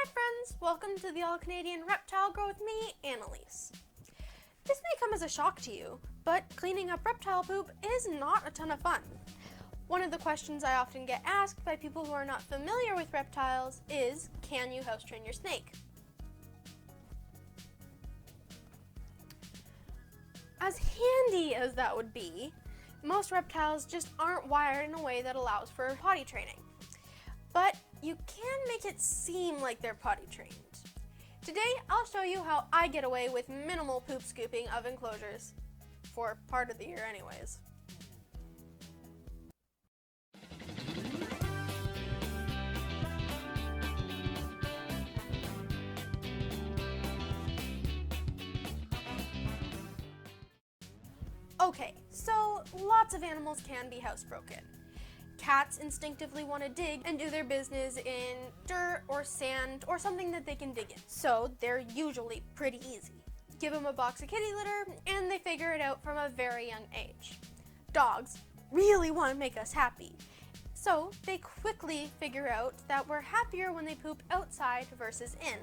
Hi friends, welcome to the All-Canadian Reptile Grow with me, Annalise. This may come as a shock to you, but cleaning up reptile poop is not a ton of fun. One of the questions I often get asked by people who are not familiar with reptiles is, can you house train your snake? As handy as that would be, most reptiles just aren't wired in a way that allows for potty training. But you can make it seem like they're potty trained. Today, I'll show you how I get away with minimal poop scooping of enclosures, for part of the year anyways. Okay, so lots of animals can be housebroken. Cats instinctively want to dig and do their business in dirt or sand or something that they can dig in, so they're usually pretty easy. Give them a box of kitty litter and they figure it out from a very young age. Dogs really want to make us happy, so they quickly figure out that we're happier when they poop outside versus in.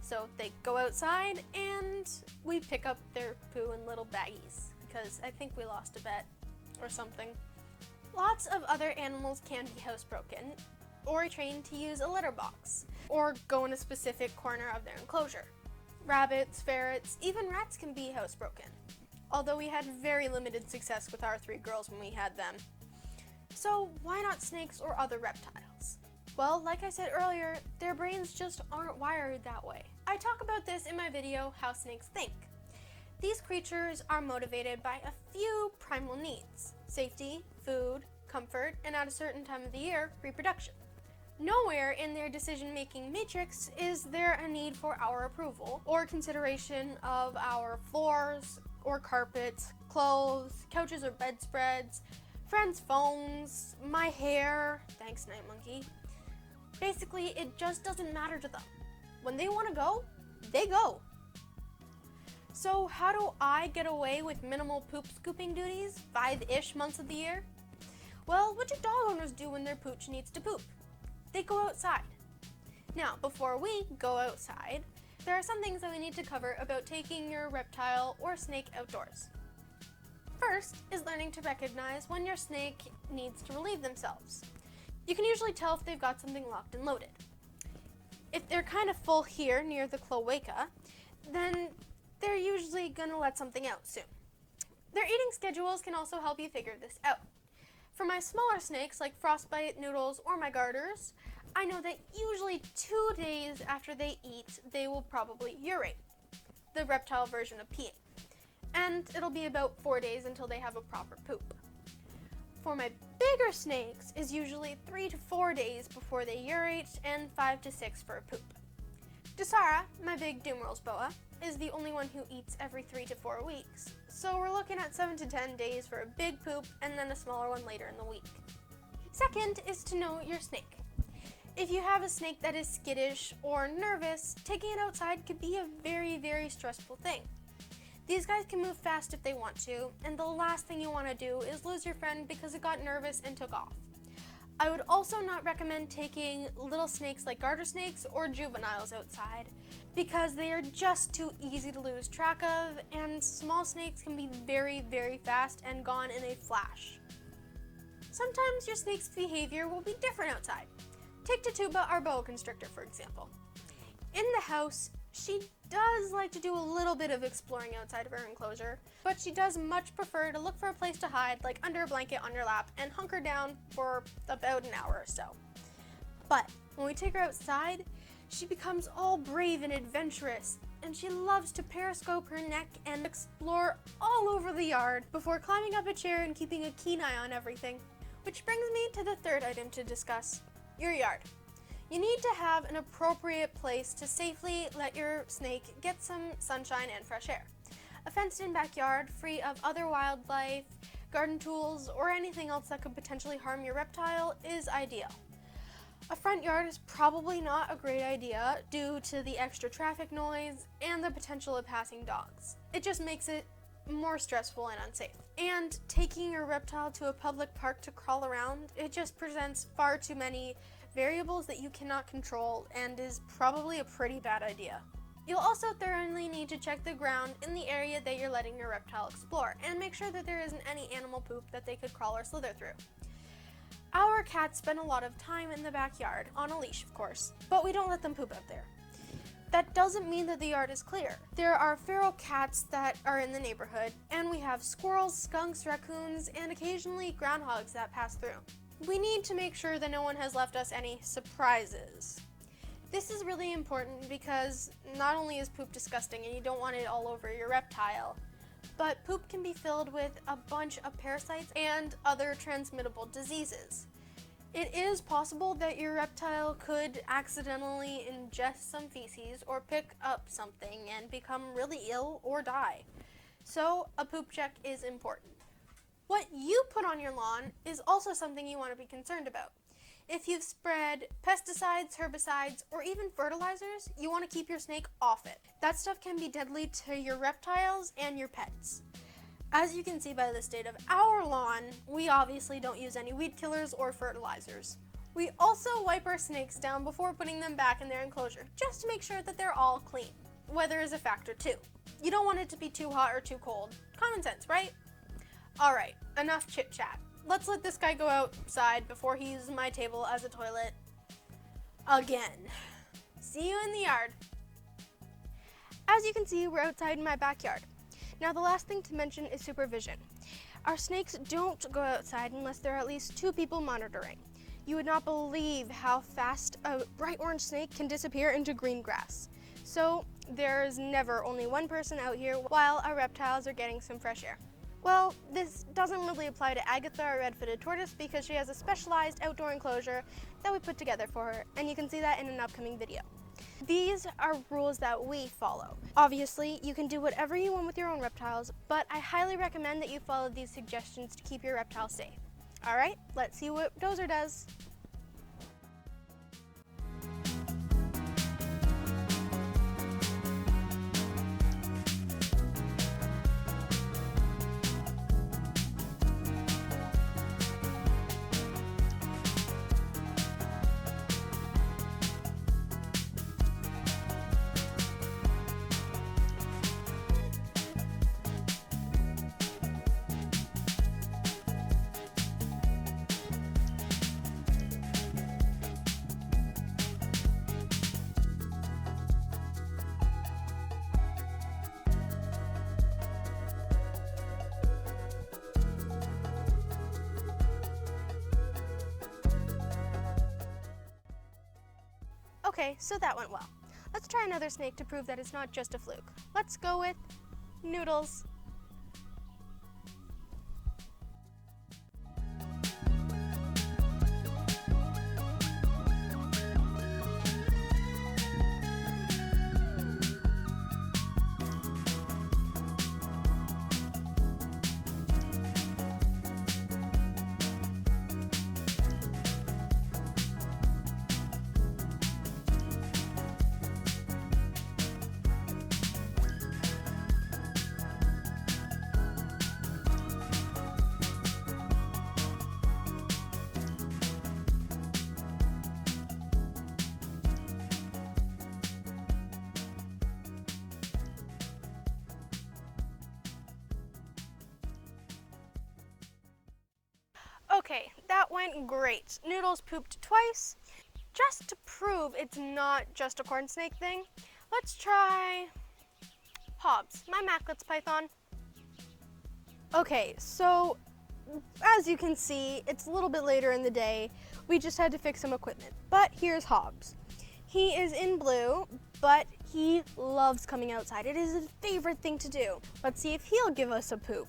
So they go outside and we pick up their poo in little baggies, because I think we lost a bet or something. Lots of other animals can be housebroken, or trained to use a litter box, or go in a specific corner of their enclosure. Rabbits, ferrets, even rats can be housebroken, although we had very limited success with our 3 girls when we had them. So why not snakes or other reptiles? Well, like I said earlier, their brains just aren't wired that way. I talk about this in my video, How Snakes Think. These creatures are motivated by a few primal needs: safety, food, comfort, and at a certain time of the year, reproduction. Nowhere in their decision-making matrix is there a need for our approval or consideration of our floors or carpets, clothes, couches or bedspreads, friends' phones, my hair, thanks Night Monkey. Basically, it just doesn't matter to them. When they want to go, they go. So how do I get away with minimal poop scooping duties 5-ish months of the year? Well, what do dog owners do when their pooch needs to poop? They go outside. Now, before we go outside, there are some things that we need to cover about taking your reptile or snake outdoors. First is learning to recognize when your snake needs to relieve themselves. You can usually tell if they've got something locked and loaded. If they're kind of full here near the cloaca, then they're usually going to let something out soon. Their eating schedules can also help you figure this out. For my smaller snakes like Frostbite, Noodles, or my garters, I know that usually 2 days after they eat, they will probably urate, the reptile version of peeing. And it'll be about 4 days until they have a proper poop. For my bigger snakes is usually 3 to 4 days before they urate and 5 to 6 for a poop. Dosara, my big Dumerals boa, is the only one who eats every 3 to 4 weeks, so we're looking at 7 to 10 days for a big poop and then a smaller one later in the week. Second is to know your snake. If you have a snake that is skittish or nervous, taking it outside could be a very, very stressful thing. These guys can move fast if they want to, and the last thing you want to do is lose your friend because it got nervous and took off. I would also not recommend taking little snakes like garter snakes or juveniles outside, because they are just too easy to lose track of, and small snakes can be very, very fast and gone in a flash. Sometimes your snake's behavior will be different outside. Take Tituba, our boa constrictor, for example. In the house, she does like to do a little bit of exploring outside of her enclosure, but she does much prefer to look for a place to hide, like under a blanket on your lap, and hunker down for about an hour or so. But when we take her outside, she becomes all brave and adventurous, and she loves to periscope her neck and explore all over the yard before climbing up a chair and keeping a keen eye on everything. Which brings me to the third item to discuss, your yard. You need to have an appropriate place to safely let your snake get some sunshine and fresh air. A fenced-in backyard free of other wildlife, garden tools, or anything else that could potentially harm your reptile is ideal. A front yard is probably not a great idea due to the extra traffic noise and the potential of passing dogs. It just makes it more stressful and unsafe. And taking your reptile to a public park to crawl around, it just presents far too many variables that you cannot control and is probably a pretty bad idea. You'll also thoroughly need to check the ground in the area that you're letting your reptile explore and make sure that there isn't any animal poop that they could crawl or slither through. Our cats spend a lot of time in the backyard, on a leash of course, but we don't let them poop out there. That doesn't mean that the yard is clear. There are feral cats that are in the neighborhood, and we have squirrels, skunks, raccoons, and occasionally groundhogs that pass through. We need to make sure that no one has left us any surprises. This is really important because not only is poop disgusting and you don't want it all over your reptile, but poop can be filled with a bunch of parasites and other transmittable diseases. It is possible that your reptile could accidentally ingest some feces or pick up something and become really ill or die. So a poop check is important. What you put on your lawn is also something you want to be concerned about. If you've spread pesticides, herbicides, or even fertilizers, you want to keep your snake off it. That stuff can be deadly to your reptiles and your pets. As you can see by the state of our lawn, we obviously don't use any weed killers or fertilizers. We also wipe our snakes down before putting them back in their enclosure, just to make sure that they're all clean. Weather is a factor too. You don't want it to be too hot or too cold. Common sense, right? Alright, enough chit chat. Let's let this guy go outside before he uses my table as a toilet again. See you in the yard. As you can see, we're outside in my backyard. Now the last thing to mention is supervision. Our snakes don't go outside unless there are at least 2 people monitoring. You would not believe how fast a bright orange snake can disappear into green grass. So there's never only one person out here while our reptiles are getting some fresh air. Well, this doesn't really apply to Agatha, our red-footed tortoise, because she has a specialized outdoor enclosure that we put together for her, and you can see that in an upcoming video. These are rules that we follow. Obviously, you can do whatever you want with your own reptiles, but I highly recommend that you follow these suggestions to keep your reptiles safe. Alright, let's see what Dozer does. Okay, so that went well. Let's try another snake to prove that it's not just a fluke. Let's go with Noodles. Okay, that went great. Noodles pooped twice. Just to prove it's not just a corn snake thing, let's try Hobbs, my Macklets python. Okay, so as you can see, it's a little bit later in the day. We just had to fix some equipment. But here's Hobbs. He is in blue, but he loves coming outside. It is his favorite thing to do. Let's see if he'll give us a poop.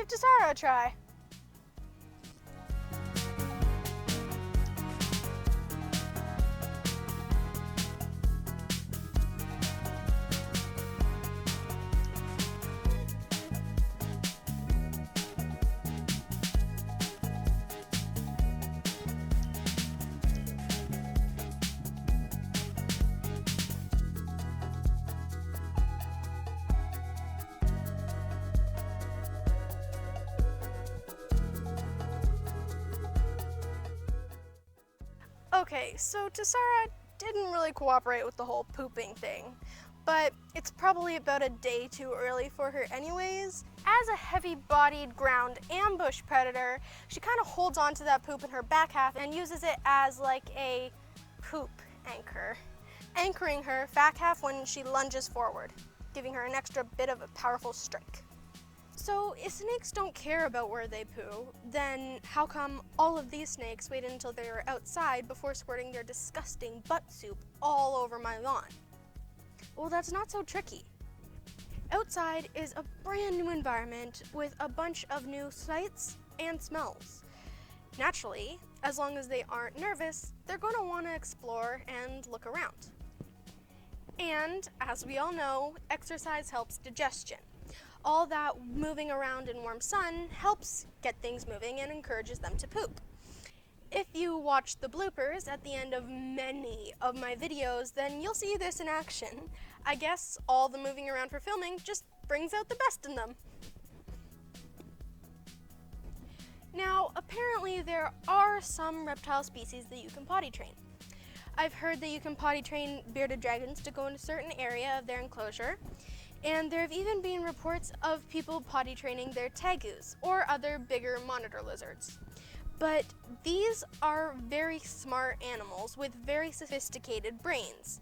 Tessara a try. Okay, so Tessara didn't really cooperate with the whole pooping thing, but it's probably about a day too early for her anyways. As a heavy-bodied ground ambush predator, she kind of holds on to that poop in her back half and uses it as like a poop anchor, anchoring her back half when she lunges forward, giving her an extra bit of a powerful strike. So if snakes don't care about where they poo, then how come all of these snakes waited until they were outside before squirting their disgusting butt soup all over my lawn? Well, that's not so tricky. Outside is a brand new environment with a bunch of new sights and smells. Naturally, as long as they aren't nervous, they're going to want to explore and look around. And as we all know, exercise helps digestion. All that moving around in warm sun helps get things moving and encourages them to poop. If you watch the bloopers at the end of many of my videos, then you'll see this in action. I guess all the moving around for filming just brings out the best in them. Now, apparently there are some reptile species that you can potty train. I've heard that you can potty train bearded dragons to go in a certain area of their enclosure. And there have even been reports of people potty training their tegus, or other bigger monitor lizards. But these are very smart animals with very sophisticated brains.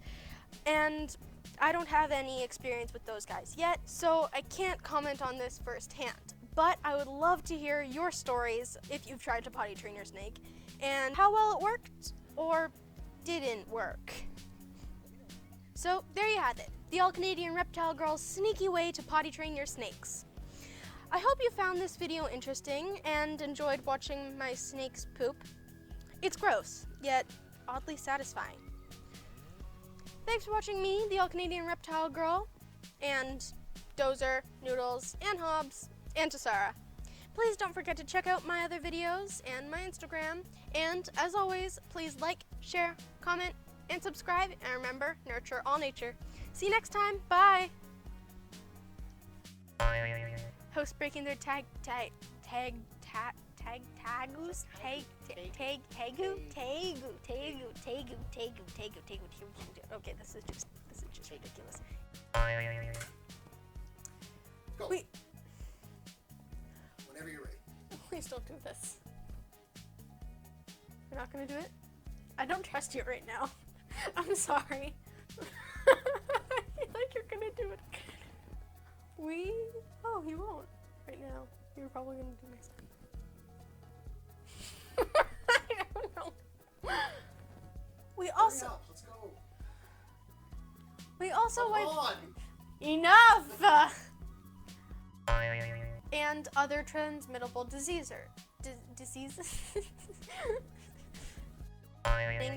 And I don't have any experience with those guys yet, so I can't comment on this firsthand. But I would love to hear your stories if you've tried to potty train your snake, and how well it worked or didn't work. So there you have it. The All-Canadian Reptile Girl's sneaky way to potty train your snakes. I hope you found this video interesting and enjoyed watching my snakes poop. It's gross, yet oddly satisfying. Thanks for watching me, the All-Canadian Reptile Girl, and Dozer, Noodles, and Hobbs, and Tessara. Please don't forget to check out my other videos and my Instagram. And as always, please like, share, comment, and subscribe. And remember, nurture all nature. See you next time. Bye. Hosts breaking their tagus. Okay, this is just ridiculous. Go. Wait. Whenever you're ready. Please don't do this. You're not gonna do it? I don't trust you right now. I'm sorry. I feel like you're gonna do it. Oh, you won't right now. You're probably gonna do next time. I don't know. We also. Hurry up, let's go. We also Come wipe. on. Enough! And other transmittable diseases.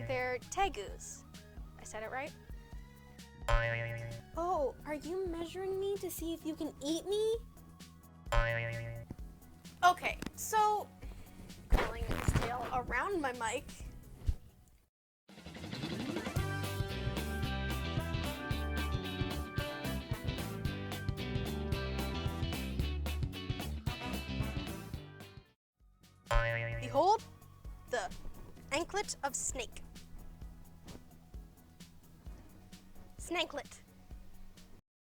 Their tegus. I said it right? Oh, are you measuring me to see if you can eat me? Okay, so curling his tail around my mic. Behold, the anklet of snake. Snakelet.